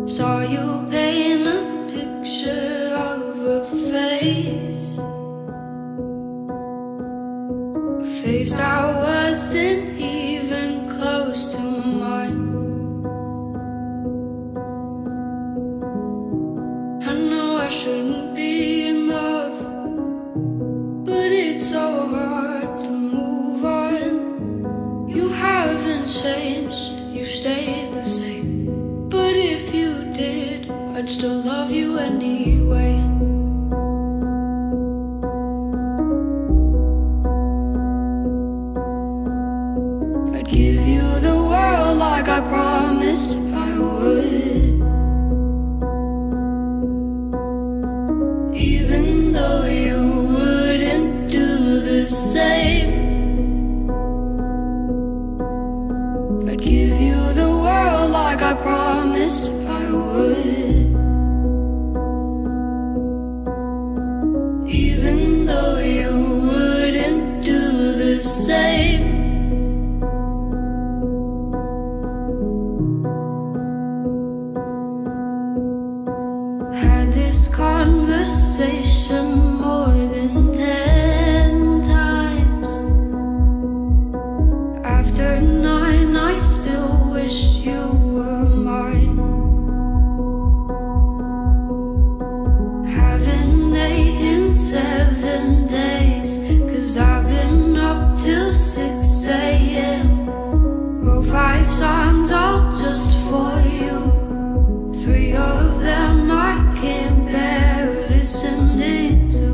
Saw you paint a picture of a face, a face that wasn't even close to mine. I know I shouldn't be in love, but it's so hard to move on. You haven't changed, you stayed the same. But if you did, I'd still love you anyway. I'd give you the world like I promised I would, even though you wouldn't do the same. I'd give you the world like I promised I would, even though you wouldn't do the same. Had this conversation more than 10 times. After 9 I still wish you were mine. Haven't ate in 7 days, 'cause I've been up till 6 AM. Wrote 5 songs all just for you. 3 of them I can't bear listening to.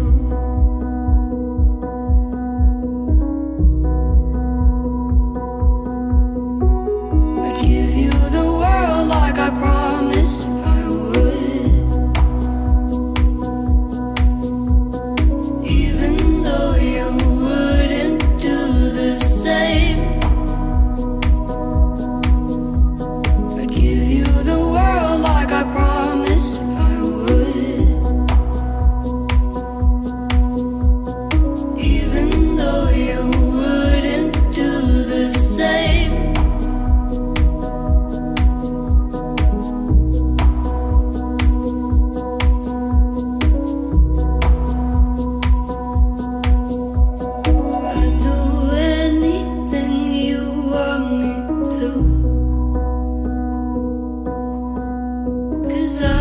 I'd give you the world like I promised I would, even though you wouldn't do the same. I'd give you the world like I promised I would, even though you wouldn't do the same. I'd do anything you want me to, 'cause I